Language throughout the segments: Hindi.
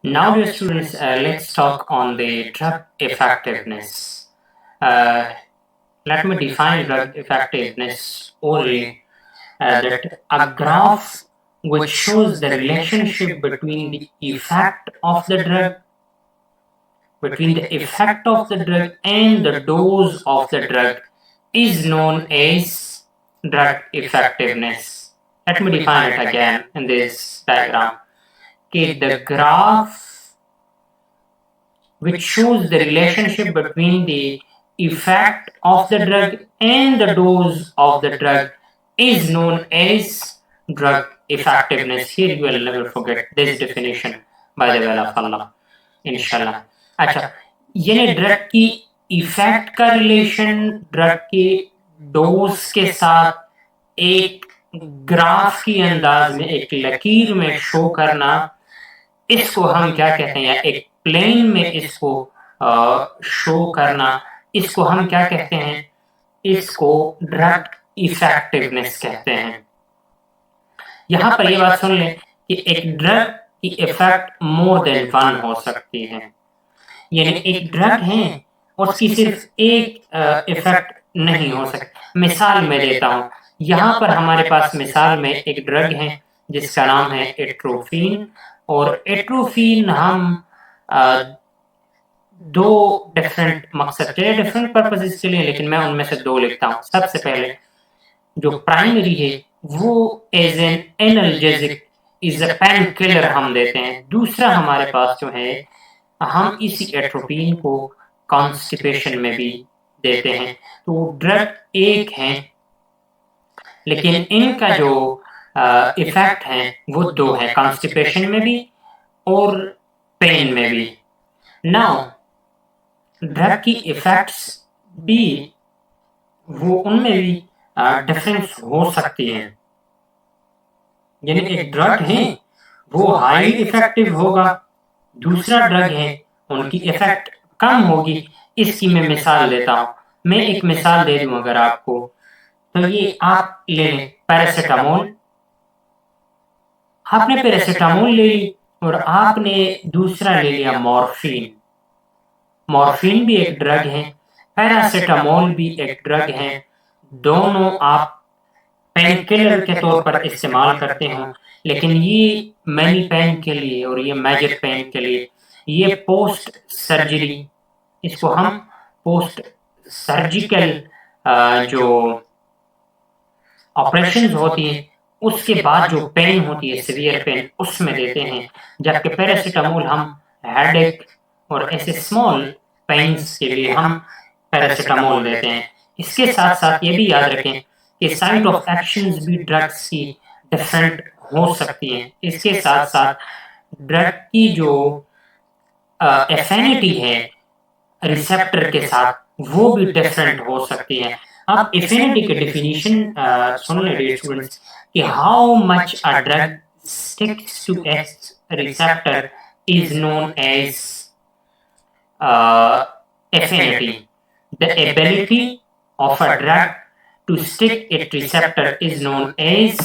Now, dear students, let's talk on the drug effectiveness. Uh, Let me define drug effectiveness orally that a graph which shows the relationship between the effect of the drug, and the dose of the drug is known as drug effectiveness. Let me define it again in this diagram. Okay, the graph which shows the relationship between the effect of the drug and the dose of the drug is known as drug effectiveness. Here you will never forget this definition by the will of Allah, inshallah. अच्छा, यानी ड्रग की इफेक्ट का रिलेशन ड्रग के डोज के साथ एक ग्राफ की अंदाज में, एक लकीर में शो करना, इसको हम क्या कहते हैं, या एक प्लेन में इसको शो करना, इसको हम क्या कहते हैं, इसको ड्रग इफेक्टिवनेस कहते हैं। यहां पर यह बात सुन लें कि एक ड्रग की इफेक्ट मोर देन वन हो सकती है, यानी एक ड्रग है उसकी सिर्फ एक इफेक्ट नहीं हो सकती। मिसाल मैं देता हूं, यहां पर हमारे पास मिसाल में एक ड्रग है जिसका नाम है एट्रोफिन, और एट्रोफिन हम दो डिफरेंट मकसद के लिए, डिफरेंट पर्पसेस के लिए, लेकिन मैं उनमें से दो लिखता हूं। सबसे पहले जो प्राइमरी है वो as an analgesic, is a pain killer हम देते हैं। दूसरा हमारे पास जो है, हम इसी एट्रोपिन को कॉन्स्टिपेशन में भी देते हैं। तो ड्रग एक है, लेकिन इनका जो इफेक्ट है वो दो है, कॉन्स्टिपेशन में भी और पेन में भी। नाउ ड्रग की इफेक्ट्स भी वो उनमें भी डिफरेंस हो सकती है, यानी एक ड्रग है वो हाई इफेक्टिव होगा, दूसरा ड्रग है उनकी इफेक्ट कम होगी। इसकी मैं मिसाल देता हूं। मैं एक मिसाल दे दूं अगर आपको, तो ये आप ले लें पैरासिटामोल। आपने पैरासिटामोल ले ली और आपने दूसरा ले लिया मॉर्फिन। मॉर्फिन भी एक ड्रग है, पैरासिटामोल भी एक ड्रग है। दोनों आप पेन किलर के तौर पर इस्तेमाल करते हो, लेकिन ये मैनी पेन के लिए और ये मेजर पेन के लिए, ये पोस्ट सर्जरी, इसको हम पोस्ट सर्जिकल जो ऑपरेशंस होती है उसके बाद जो पेन होती है, सीवियर पेन, उसमें देते हैं। जबकि पैरासिटामोल हम हेडेक और ऐसे स्मॉल पेन्स के लिए हम पैरासिटामोल देते हैं। इसके साथ साथ ये भी याद रखें कि साइट ऑफ एक्शंस भी ड्रग्स की डिफरेंट हो सकती हैं। इसके साथ साथ ड्रग की जो एफिनिटी है रिसेप्टर के साथ, वो भी डिफरेंट हो सकती है। अब एफिनिटी की डेफिनेशन सुन ले डियर स्टूडेंट्स, कि how much a drug sticks to its receptor is known as affinity. The ability of a drug to stick its receptor is known as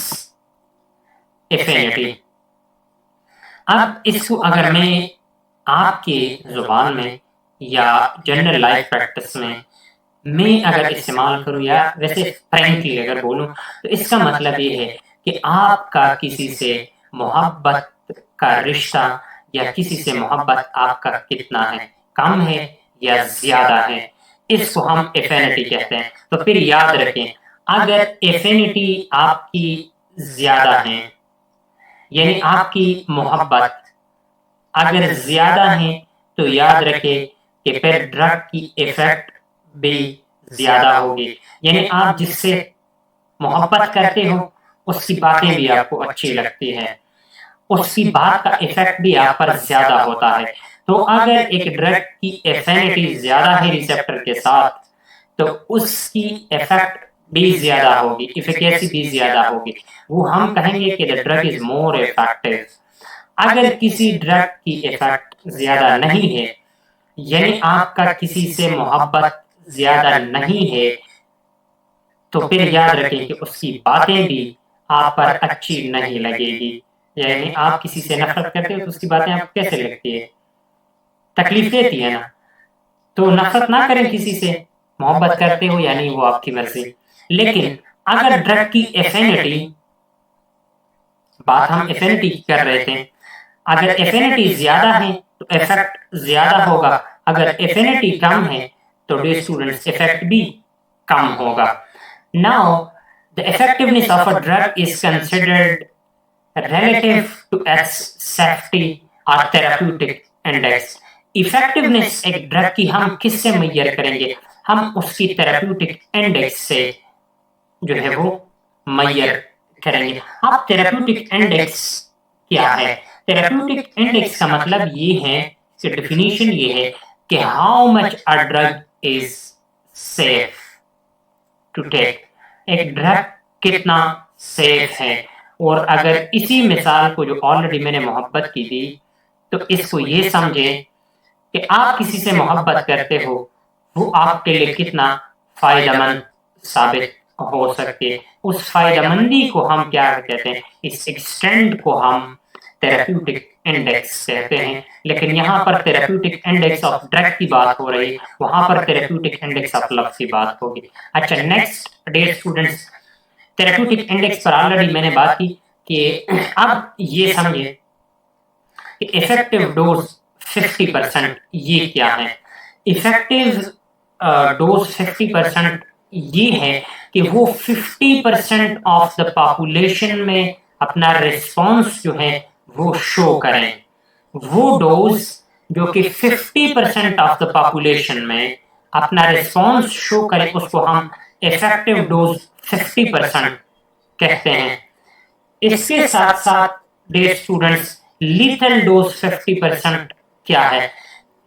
affinity. अब इसको अगर मैं आपके जुबान में या जनरल लाइफ प्रैक्टिस में मैं अगर इस्तेमाल करूं, या वैसे फ्रैंकली अगर बोलूं, तो इसका मतलब ये है कि आपका किसी से मोहब्बत का रिश्ता या किसी से मोहब्बत आपका कितना है, कम है या ज्यादा है, इसको हम एफिनिटी कहते हैं। तो फिर याद रखें, अगर एफिनिटी आपकी ज्यादा है, यानी आपकी मोहब्बत अगर ज्यादा है, तो याद रखें कि फिर ड्रग की इफेक्ट भी ज्यादा होगी। यानी आप जिससे मोहब्बत करते हो उसकी बातें भी आपको अच्छी लगती है, उसकी बात का इफेक्ट भी आप पर ज्यादा होता है। तो अगर एक ड्रग की एफिनिटी ज्यादा है रिसेप्टर के साथ, तो उसकी इफेक्ट भी ज्यादा होगी, इफिकेसी भी ज्यादा होगी। वो हम कहेंगे कि the drug is more effective. अगर किसी ड्रग की इफेक्ट ज्यादा नहीं है, यानी आपका किसी से मोहब्बत ज्यादा नहीं है, तो फिर याद रखें कि उसकी बातें भी आप पर अच्छी नहीं लगेगी, यानी आप किसी से नफरत करते हो तो उसकी बातें आपको कैसे लगती है, तकलीफ देती है ना। तो नफरत ना करें किसी से, मोहब्बत करते हो यानी वो आपकी मर्जी। लेकिन अगर ड्रग की एफिनिटी, बात हम एफिनिटी की कर रहे थे, अगर एफिनिटी ज्यादा है तो इफेक्ट ज्यादा होगा, अगर एफिनिटी कम है तो डे स्टूडेंट्स इफेक्ट भी कम होगा। Now the effectiveness of a drug is considered relative to its safety or therapeutic index। Effectiveness एक ड्रग की हम किससे मेजर करेंगे, हम उसकी थेराप्यूटिक इंडेक्स से जो है वो मेजर करेंगे। अब थेराप्यूटिक इंडेक्स क्या है? थेराप्यूटिक इंडेक्स का मतलब ये है, कि डेफिनेशन ये है कि how much a drug is safe to take, एक ड्रग कितना सेफ है। और अगर इसी मिसाल को जो ऑलरेडी मैंने मोहब्बत की थी, तो इसको ये समझे कि आप किसी से मोहब्बत करते हो, वो आपके लिए कितना फायदेमंद साबित हो सकती है। उस फायदेमंदी को हम क्या कहते हैं, इस एक्सटेंड को हम थेराप्यूटिक इंडेक्स कहते हैं। लेकिन यहाँ पर थेराप्यूटिक इंडेक्स ऑफ ड्रग की बात हो रही है, वहां पर थेराप्यूटिक इंडेक्स ऑफ लव की बात होगी। अच्छा, next day students, therapeutic index पर ऑलरेडी मैंने बात की कि अब ये समझिए कि इफेक्टिव डोज 50%, ये क्या है? इफेक्टिव डोज 50% ये है कि वो 50% ऑफ द पॉपुलेशन में अपना रिस्पॉन्स जो है वो शो करें। वो डोज जो कि 50% ऑफ द पॉपुलेशन में अपना रिस्पॉन्स शो करें, उसको हम इफेक्टिव डोज 50% कहते हैं। इसके साथ साथ डे स्टूडेंट्स, लीथल डोज 50% क्या है?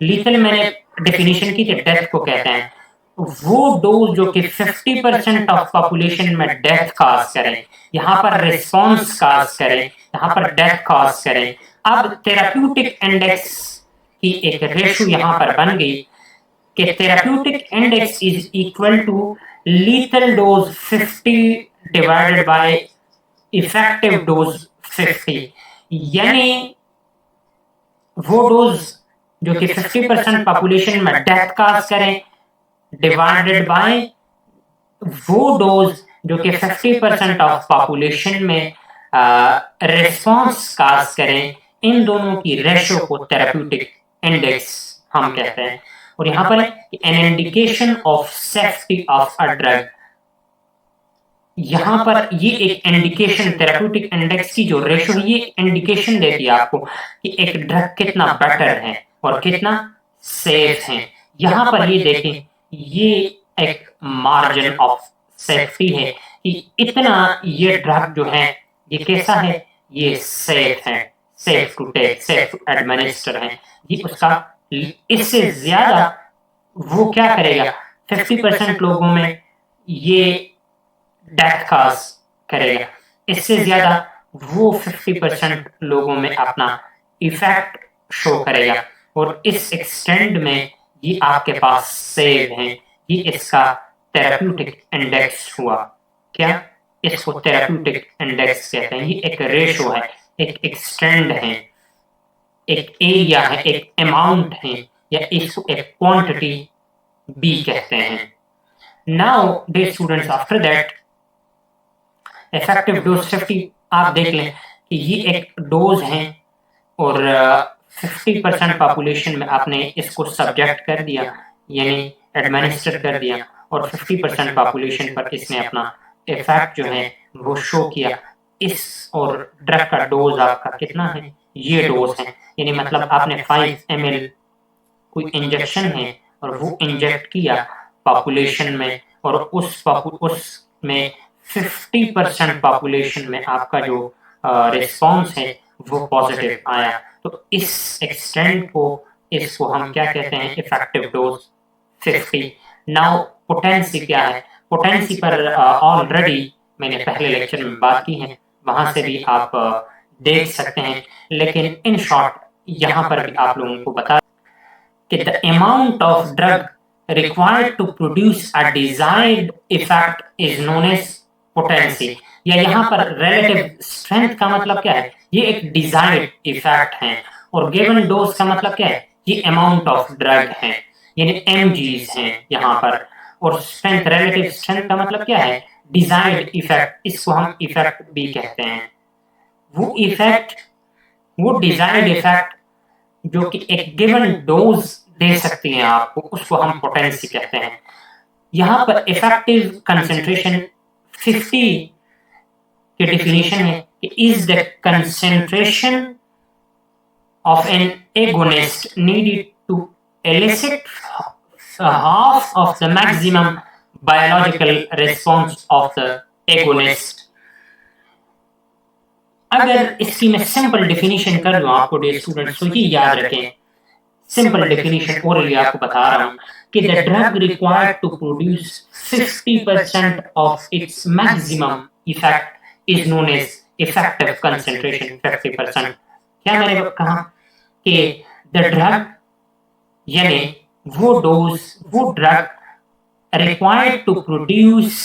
लीथल मैंने डेफिनेशन की थी, डेथ को कहते हैं। वो डोज जो कि 50% ऑफ पॉपुलेशन में डेथ कॉज करें, यहाँ पर रिस्पॉन्स कॉज करें, यहाँ पर डेथ कॉज करें। अब थेराप्यूटिक इंडेक्स की एक रेशो यहाँ पर बन गई कि therapeutic index is equal to lethal dose 50 divided by effective dose 50। यानी वो डोज जो कि 50% पॉपुलेशन में डेथ कॉज करें डिवाइडेड बाय वो डोज जो कि 50% ऑफ पॉपुलेशन में रिस्पॉन्स कॉज करें, इन दोनों की रेशो को थेराप्यूटिक इंडेक्स हम कहते हैं। और यहां पर an indication of safety of a drug, यहाँ पर ये एक इंडिकेशन, थेराप्यूटिक इंडेक्स की जो रेशो है ये इंडिकेशन देती है आपको कि एक ड्रग कितना बेटर है और कितना सेफ है। यहाँ पर ये देखें, ये एक मार्जिन ऑफ सेफ्टी है कि इतना ये ड्रग जो है ये कैसा है, ये सेफ है, safe to take, safe to administer है। ये उसका, इससे ज्यादा वो क्या करेगा, 50% लोगों में ये डेथ कॉज करेगा, इससे ज्यादा वो 50% लोगों में अपना इफेक्ट शो करेगा। और इस एक्सटेंड में ये आपके पास सेव है, ये इसका थेराप्यूटिक इंडेक्स हुआ। क्या? इसको थेराप्यूटिक इंडेक्स कहते हैं। ये एक रेशो है, एक एक्सटेंड है, एक एरिया है, एक अमाउंट है, या इसको एक क्वांटिटी भी कहते हैं। Now day students, after that effective dose 50, आप देख लें कि ये एक डोज है और 50% पॉपुलेशन में आपने इसको सब्जेक्ट कर दिया, यानी एडमिनिस्टर कर दिया, और 50% पॉपुलेशन पर इसने अपना इफेक्ट जो है वो शो किया। इस और ड्रग का डोज आपका कितना है, ये डोज है, यानी मतलब आपने 5 ml कोई इंजेक्शन है और वो इंजेक्ट किया पॉपुलेशन में, और उसमें 50% पॉपुलेशन में आपका जो रिस्पॉन्स है वो पॉजिटिव आया। तो इस एक्सटेंड को, इसको हम क्या कहते हैं, इफेक्टिव डोज 50। नाउ पोटेंसी क्या है? पोटेंसी पर ऑलरेडी मैंने पहले लेक्चर में बात की है, वहां से भी आप देख सकते हैं। लेकिन इन शॉर्ट यहाँ पर भी आप लोगों को बता कि the amount of drug required to produce a desired effect is known as potency। या यहाँ पर रिलेटिव स्ट्रेंथ का मतलब क्या है, ये एक डिजायर्ड इफेक्ट है, और गिवन डोज का मतलब क्या है, ये अमाउंट ऑफ ड्रग है, यानी एमजीज हैं यहाँ पर, और स्ट्रेंथ, रिलेटिव स्ट्रेंथ का मतलब क्या है, डिजायर्ड इफेक्ट, इसको हम इफेक्ट भी कहते हैं। वो इफेक्ट, वो डिजायर्ड इफेक्ट जो कि एक गिवन डोज दे सकती है आपको, उसको हम पोटेंसी कहते हैं। यहाँ पर इफेक्टिव कंसेंट्रेशन 50 की डेफिनेशन है कि is the concentration of an agonist needed to elicit half of the maximum biological response of the agonist। अगर इसकी मैं सिंपल डेफिनेशन कर दूं आपको डियर स्टूडेंट्स, तो ये याद रखें, सिंपल डेफिनेशन ओरली आपको बता रहा हूं कि the drug required to produce 50% of its maximum effect is known as effective concentration 50%। क्या मैंने कहा कि द ड्रग यानी वो डोज, वो drug required to produce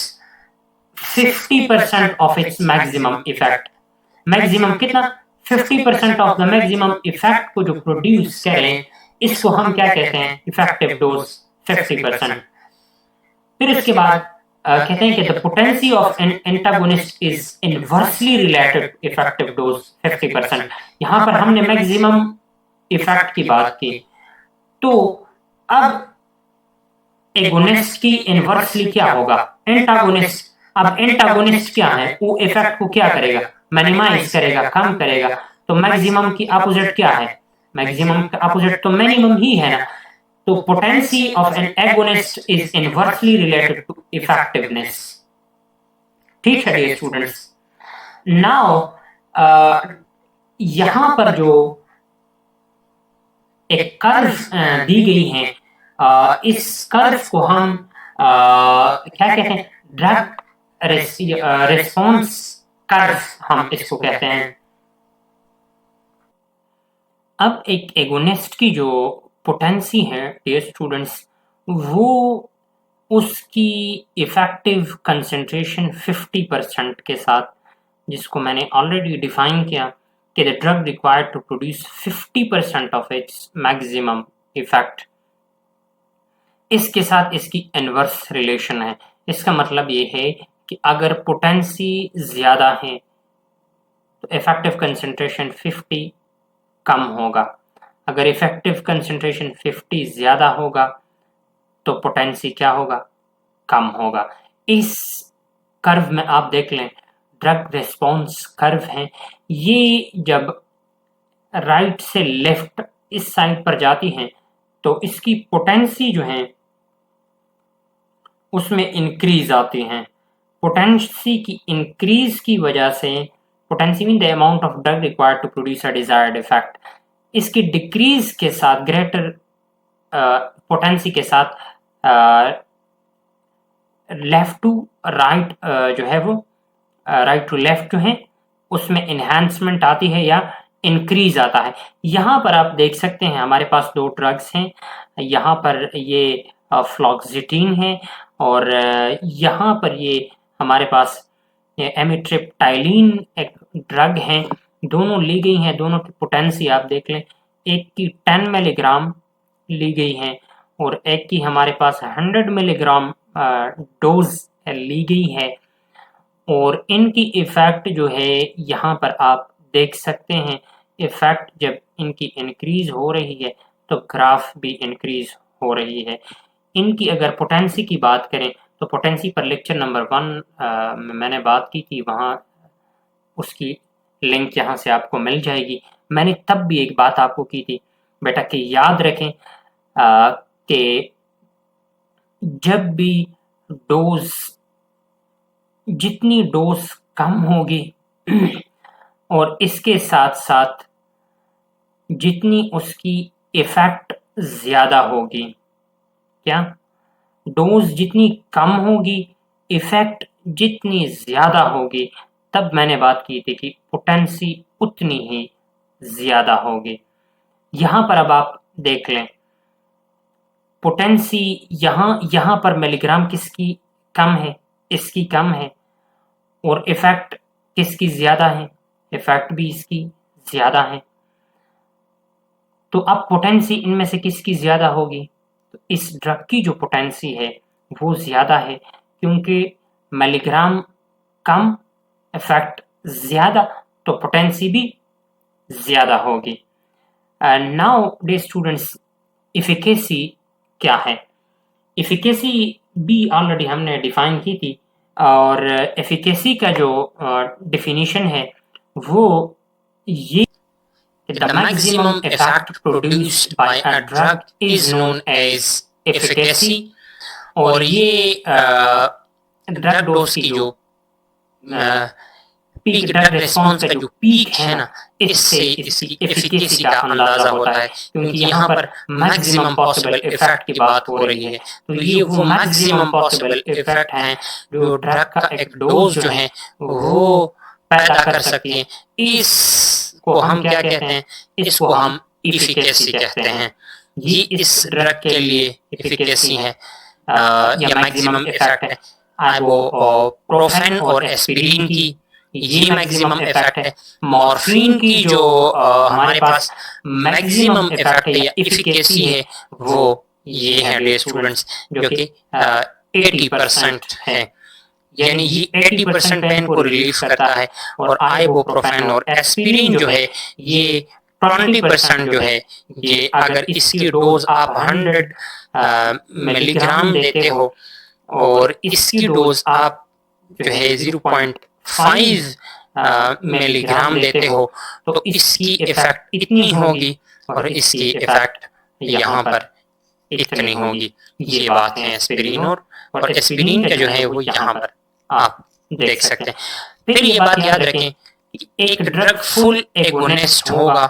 50% of its maximum effect, maximum कितना, 50% ऑफ द मैक्सिमम इफेक्ट को जो प्रोड्यूस करें, इसको हम क्या कहते हैं, इफेक्टिव डोज 50%। फिर इसके बाद कहते हैं कि the potency of an antagonist is inversely related effective dose 50%। यहाँ पर हमने मैक्सिमम इफेक्ट की बात की, तो अब एगोनिस्ट की इनवर्सली क्या होगा, एंटागोनिस्ट। अब एंटागोनिस्ट क्या है, वो इफेक्ट को क्या करेगा, मिनिमाइज करेगा, कम करेगा। तो मैक्सिमम की अपोजिट क्या है, मैक्सिमम का अपोजिट तो मिनिमम ही है ना। तो potency of an agonist is inversely related to effectiveness. ठीक है डियर स्टूडेंट्स। नाउ यहां पर जो एक कर्व दी गई है, इस कर्व को हम क्या कहते हैं, ड्रग रिस्पॉन्स कर्व हम इसको कहते हैं। अब एक एगोनिस्ट की जो पोटेंसी है डियर स्टूडेंट्स, वो उसकी इफेक्टिव कंसंट्रेशन 50% के साथ, जिसको मैंने ऑलरेडी डिफाइन किया कि the drug required to produce 50% of its maximum effect, इसके साथ इसकी इनवर्स रिलेशन है। इसका मतलब ये है कि अगर पोटेंसी ज्यादा है तो इफेक्टिव कंसंट्रेशन 50 कम होगा, अगर इफेक्टिव कंसंट्रेशन 50 ज्यादा होगा तो पोटेंसी क्या होगा, कम होगा। इस कर्व में आप देख लें, ड्रग रिस्पॉन्स कर्व है, ये जब राइट से लेफ्ट इस साइड पर जाती हैं तो इसकी पोटेंसी जो है उसमें इंक्रीज आती हैं। पोटेंसी की इंक्रीज की वजह से, potency mean the amount of drug required to produce a desired effect, इसकी डिक्रीज के साथ, ग्रेटर पोटेंसी के साथ लेफ्ट टू राइट जो है वो राइट टू लेफ्ट जो है उसमें इन्हांसमेंट आती है या इंक्रीज आता है। यहाँ पर आप देख सकते हैं हमारे पास दो ड्रग्स हैं, यहाँ पर ये फ्लॉक्सिटीन है और यहाँ पर ये हमारे पास एमिट्रिप्टाइलिन एक ड्रग है। दोनों ली गई हैं, दोनों की पोटेंसी आप देख लें, एक की 10 मिलीग्राम ली गई है और एक की हमारे पास 100 मिलीग्राम डोज ली गई है, और इनकी इफेक्ट जो है यहाँ पर आप देख सकते हैं। इफेक्ट जब इनकी इंक्रीज हो रही है तो ग्राफ भी इंक्रीज हो रही है। इनकी अगर पोटेंसी की बात करें तो पोटेंसी पर लेक्चर नंबर 1 में मैंने बात की थी, वहाँ उसकी लिंक यहाँ से आपको मिल जाएगी। मैंने तब भी एक बात आपको की थी बेटा कि याद रखें कि जब भी डोज, जितनी डोज कम होगी और इसके साथ साथ जितनी उसकी इफेक्ट ज्यादा होगी, क्या डोज जितनी कम होगी इफेक्ट जितनी ज्यादा होगी, तब मैंने बात की थी कि पोटेंसी उतनी ही ज्यादा होगी। यहां पर अब आप देख लें पोटेंसी, यहां पर मिलीग्राम किसकी कम है, इसकी कम है, और इफेक्ट किसकी ज्यादा है, इफेक्ट भी इसकी ज्यादा है। तो अब पोटेंसी इनमें से किसकी ज्यादा होगी, तो इस ड्रग की जो पोटेंसी है वो ज्यादा है, क्योंकि मिलीग्राम कम, इफेक्ट ज्यादा, तो पोटेंसी भी ज्यादा होगी। नाउ डे स्टूडेंट्स, इफिकेसी क्या है? इफिकेसी भी ऑलरेडी हमने डिफाइन की थी, और एफिकेसी का जो डेफिनेशन है वो ये, the maximum effect produced by a drug is known as efficacy। और ये ड्रग डोज की जो पीक, ड्रग रिस्पॉन्स का जो पीक है ना, इससे इसकी एफिकेसी का अंदाजा होता है, क्योंकि यहाँ पर मैक्सिमम पॉसिबल इफेक्ट की बात हो रही है। तो ये वो मैक्सिमम पॉसिबल इफेक्ट है जो ड्रग का एक डोज जो है वो पैदा कर सकती है। इसको हम क्या कहते हैं, इसको हम इफिकेसी कहते हैं। ये इस ड्रग के लिए इफिकेसी है या मैक्सिमम इफेक्ट है। आइबुप्रोफेन और एस्पिरिन की ये मैक्सिमम इफेक्ट है। मॉर्फिन की जो हमारे पास मैक्सिमम इफेक्ट है या इफिकेसी है वो ये है डियर स्टूडेंट्स, जो कि 80% है, यानी ये 80% पेन को रिलीफ करता है। और आइबुप्रोफेन और एस्पिरिन जो है ये 20% जो है, ये अगर इसकी डोज आप 100 मिलीग्राम देते हो और इसकी डोज आप जो है 0.5 मिलीग्राम देते हो, तो इसकी इफेक्ट इतनी होगी और इसकी इफेक्ट यहाँ पर इतनी होगी। ये बात है एस्पिरिन और एस्पिरिन का जो है वो यहाँ पर आप देख सकते हैं। फिर ये बात याद रखें कि एक ड्रग फुल एगोनिस्ट होगा,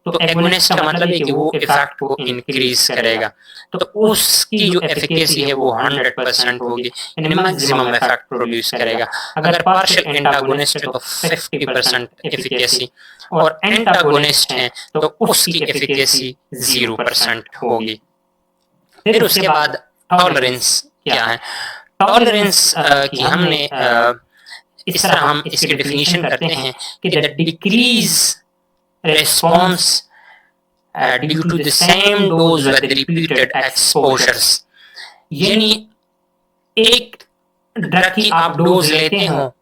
तो एगोनिस्ट का मतलब है कि वो इफेक्ट को इंक्रीज करेगा, तो उसकी जो एफिकेसी है वो 100% होगी, यानी मैक्सिमम इफेक्ट प्रोड्यूस करेगा। अगर पार्शियल एंटागोनिस्ट है तो 50% एफिकेसी, और एंटागोनिस्ट है तो उसकी एफिकेसी 0% होगी। फिर उसके बाद टॉलरेंस क्या है? टॉलरेंस की हमने इस तरह हम इसकी डेफिनेशन करते हैं कि the decrease response due to the same dose with repeated exposures। यानी एक ड्रग की आप डोज लेते हो,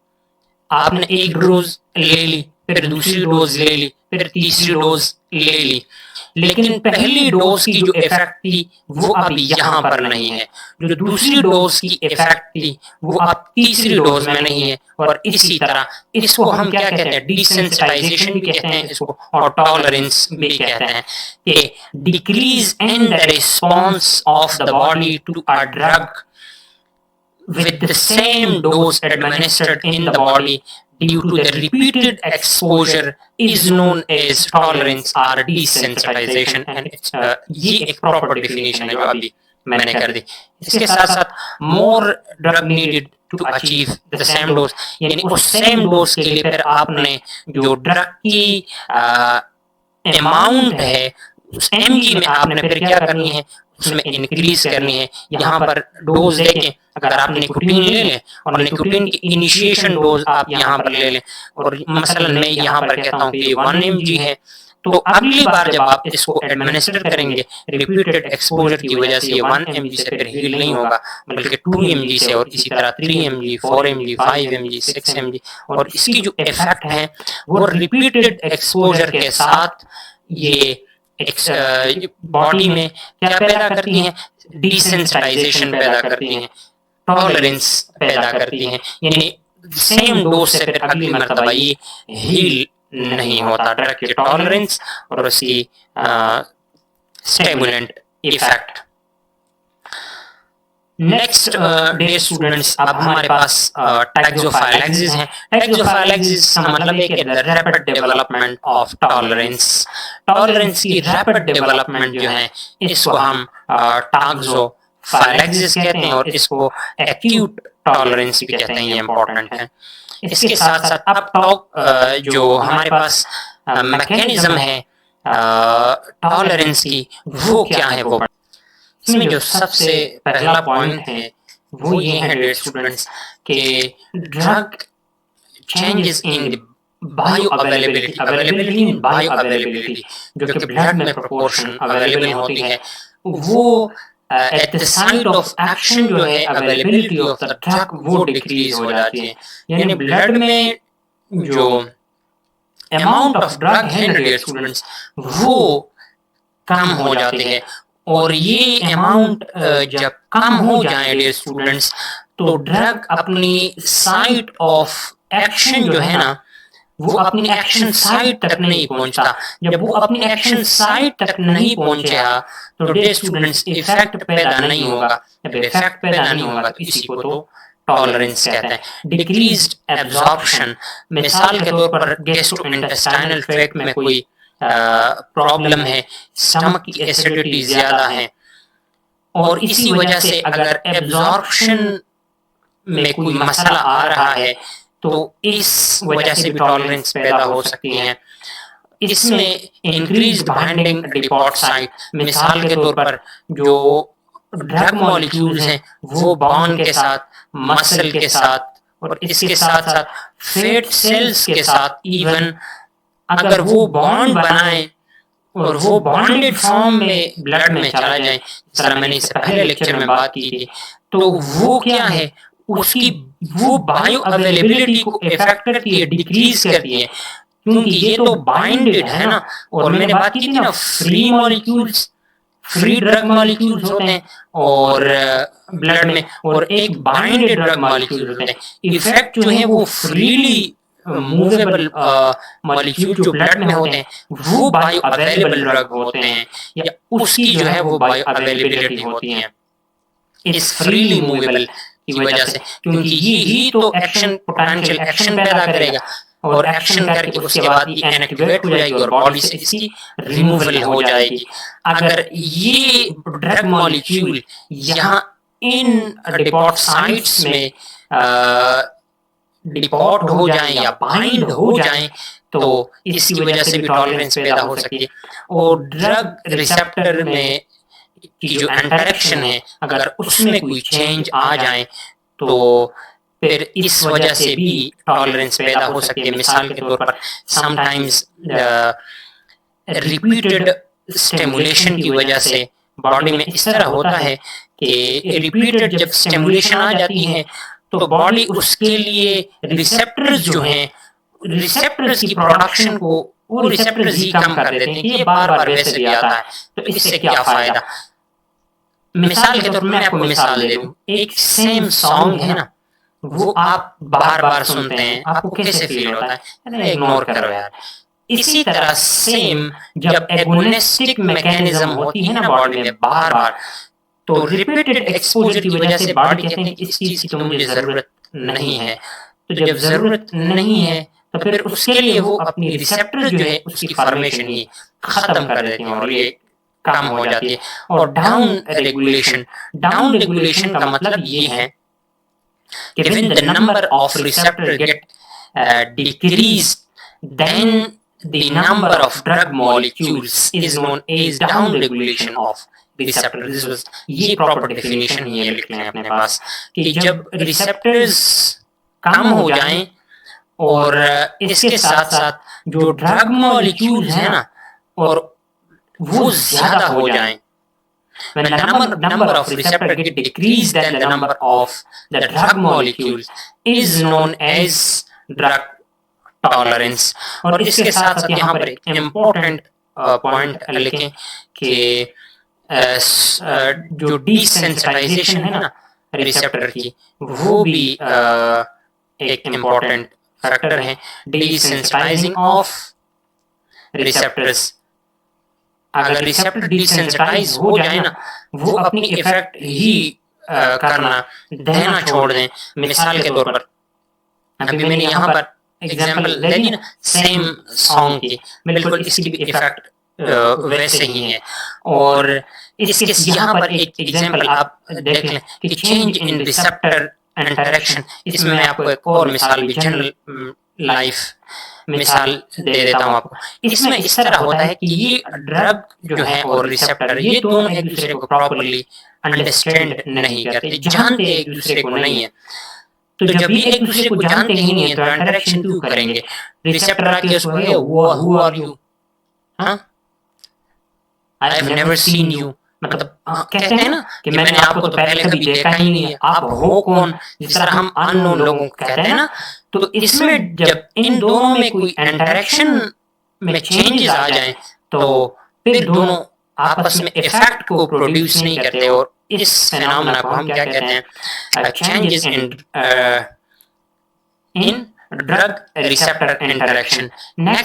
आपने एक डोज ले ली, फिर दूसरी डोज ले ली, फिर तीसरी डोज ले ली, लेकिन पहली डोज की जो इफेक्ट थी वो अब यहाँ पर नहीं है, जो दूसरी डोज की इफेक्ट थी वो अब तीसरी डोज में नहीं है। और इसी तरह इसको हम क्या कहते हैं, डिसेंसिटाइजेशन भी कहते हैं इसको, और टॉलरेंस भी कहते हैं, कि decrease in the response of the body to a drug with the same dose administered in the body due to the repeated exposure is known as tolerance or desensitization। and ये एक proper definition है जो अभी मैंने कर दी। इसके साथ साथ more drug needed to achieve the same dose, यानी उस same dose के लिए फिर आपने जो ड्रग की अमाउंट है उस mg में आपने फिर क्या करनी है, उसमें इंक्रीज करनी है। यहाँ पर डोज देखें, अगर आप निकोटीन ले लें और निकोटीन की इनिशिएशन डोज आप यहाँ पर ले लें, और मसलन मैं यहाँ पर कहता हूँ कि 1 mg है, तो अगली बार जब आप इसको एडमिनिस्टर करेंगे रिपीटेड एक्सपोजर की वजह से ये 1 mg से फिर हील नहीं होगा, बल्कि 2 mg से, और इसी तरह 3 mg, 4 mg, 5 mg, 6 mg। और इसकी जो इफेक्ट है वो रिपीटेड एक्सपोजर के साथ ये बॉडी में क्या पैदा करती हैं, डिसेंसिटाइजेशन पैदा करती हैं, टॉलरेंस पैदा करती हैं, यानी सेम डोज से फिर अगली मर्तबा ये हील नहीं होता ड्रग की टॉलरेंस और उसकी stimulant effect. Next dear students, अब हमारे पास टैक्सोफाइलैक्सिस है। टैक्सोफाइलैक्सिस का मतलब है कि the rapid development of tolerance. Tolerance की रैपिड डेवलपमेंट जो है इसको हम टैक्सोफाइलैक्सिस कहते हैं, और इसको एक्यूट टॉलरेंस भी कहते हैं, ये इंपॉर्टेंट है। इसके साथ साथ अब जो हमारे पास मैकेनिज्म है टॉलरेंस की वो क्या है, वो इसमें जो सबसे पहला पॉइंट है वो ये है डियर स्टूडेंट्स कि drug changes in the bioavailability, availability mean bioavailability, जो कि ब्लड में प्रोपोर्शन अवेलेबल होती है, वो at the site of action जो है अवेलेबिलिटी ऑफ द ड्रग वो डिक्रीज हो जाती है। यानी ब्लड में जो अमाउंट ऑफ ड्रग है ना डियर स्टूडेंट्स, वो कम हो जाते हैं। और ये अमाउंट जब कम हो जाए डियर स्टूडेंट्स, तो ड्रग अपनी साइट ऑफ एक्शन जो है ना, वो अपनी एक्शन साइट तक नहीं पहुंचता। जब वो अपनी एक्शन साइट तक नहीं पहुंचेगा तो डियर स्टूडेंट्स इफेक्ट पैदा नहीं होगा। जब इफेक्ट पैदा नहीं होगा तो इसी को तो टॉलरेंस कहते हैं। डिक्रीज्ड एब्जॉर्प्शन, मिसाल के तौर पर गैस्ट्रोइंटेस्टाइनल ट्रैक्ट में कोई प्रॉब्लम है, स्टमक की एसिडिटी ज्यादा है, और इसी वजह से अगर एब्जॉर्प्शन में कोई मसला आ रहा है तो इस वजह से भी टॉलरेंस पैदा हो सकती है। इसमें इंक्रीज बाइंडिंग डिपॉट साइट, मिसाल के तौर पर जो ड्रग मॉलिक्यूल्स हैं वो बॉन के साथ, मसल के साथ और इसके साथ साथ फैट सेल्स के साथ इवन अगर वो बॉन्ड बनाए और वो बॉन्डेड फॉर्म में ब्लड में चला जाए, जिस तरह मैंने इससे पहले लेक्चर में बात की थी, तो वो क्या है, उसकी वो बायो अवेलेबिलिटी को इफेक्ट करती है, डिक्रीज करती है, क्योंकि ये तो बाइंडेड है ना। और मैंने बात की थी ना, free molecules, free drug molecules होते हैं और ब्लड में, और एक बाइंडेड ड्रग मॉलिक्यूल होते हैं। इफेक्ट जो है वो फ्रीली मूवेबल मॉलिक्यूल जो ब्लड में होते हैं वो बायो अवेलेबल ड्रग होते हैं, या उसकी जो है वो बायो अवेलेबिलिटी होती है इस फ्रीली मूवेबल की वजह से, क्योंकि ये ही तो एक्शन, पोटेंशियल एक्शन पैदा करेगा, और एक्शन करके उसके बाद ये इनएक्टिवेट हो जाएगी और बॉडी से इसकी रिमूवल हो जाएगी। अगर ये ड्रग मॉलिक्यूल यहाँ इन डिपॉट साइट्स में डिपॉट हो जाए या बाइंड हो जाए तो इसकी वजह से भी टॉलरेंस पैदा हो सकती है। और ड्रग रिसेप्टर में की जो इंटरेक्शन है, अगर उसमें कोई चेंज आ जाए तो फिर इस वजह से भी टॉलरेंस पैदा हो सकती है। मिसाल के तौर पर समटाइम्स रिपीटेड स्टिमुलेशन की वजह से बॉडी में इस तरह होता है कि रिपीटेड जब स्टिमुलेशन आ जाती है तो बॉडी उसके लिए रिसेप्टर्स जो हैं, रिसेप्टर्स की प्रोडक्शन को वो रिसेप्टर्स ही कम कर देते हैं कि ये बार बार वैसे भी आता है, तो इससे क्या फायदा। मिसाल के तौर पर मैं आपको मिसाल दे दूं, एक सेम सॉन्ग है ना, वो आप बार बार सुनते हैं, आपको कैसे फील होता है, अरे इग्नोर करो यार। इसी तरह सेम जब एगोनिस्टिक मैकेनिज्म होती है ना बॉडी में बार बार, तो रिपीटेड एक्सपोजर की वजह से बॉडी कहते हैं इस चीज की तो मुझे जरूरत नहीं है, तो जब जरूरत नहीं है तो फिर उसके लिए वो अपनी रिसेप्टर जो है उसकी फॉर्मेशन ही खत्म कर देती हैं और ये कम हो जाती है। और डाउन रेगुलेशन, डाउन रेगुलेशन का मतलब ये है कि when the number of receptor get decreased, then the number of drug molecules is known as down regulation of receptor. This was ये प्रॉपर डेफिनेशन ये लिख लें अपने पास कि जब रिसेप्टर्स कम हो जाएं और इसके साथ साथ जो ड्रग मॉलिक्यूल्स हैं ना और वो ज्यादा हो जाएं, when the number of receptor get decreased, then the number of the drug molecules is known as drug tolerance. और इसके साथ साथ यहाँ पर एक इम्पोर्टेंट पॉइंट लिखें कि जो डिसेंसिटाइजेशन है ना रिसेप्टर की, वो भी एक इम्पोर्टेंट फैक्टर है। डिसेंसिटाइजिंग ऑफ रिसेप्टर्स, अगर रिसेप्टर डिसेंसिटाइज हो जाए ना, वो अपनी इफेक्ट ही करना देना छोड़ दें। मिसाल के तौर पर अभी मैंने यहाँ पर एग्जांपल ले ली ना सेम सॉन्ग की, बिल्कुल इसकी भी इफेक्ट वैसे ही है। और इसके यहाँ पर एक एग्जांपल आप देख लें कि चेंज इन रिसेप्टर इंटरेक्शन, इसमें मैं आपको एक और मिसाल भी जनरल लाइफ मिसाल दे देता हूँ आपको। इसमें इस तरह होता है कि ये ड्रग जो है और रिसेप्टर ये दोनों एक दूसरे को प्रॉपर्ली अंडरस्टैंड नहीं करते, जानते एक दूसरे को नहीं है। तो जब भी एक दूसरे को जानते ही नहीं है तो इंटरेक्शन क्यों करेंगे? रिसेप्टर आके उसको हु आर यू, हाँ, I have never seen you, मतलब कहते हैं ना कि मैंने आपको तो पहले कभी देखा ही नहीं है, आप हो कौन, जिस तरह हम अननोन लोगों को कहते हैं ना। तो इसमें जब इन दोनों में कोई इंटरेक्शन में चेंजेस आ जाएं तो फिर दोनों आपस में इफेक्ट को प्रोड्यूस नहीं करते, और इस फेनोमेना को हम क्या कहते हैं? Changes in drug receptor interaction. Next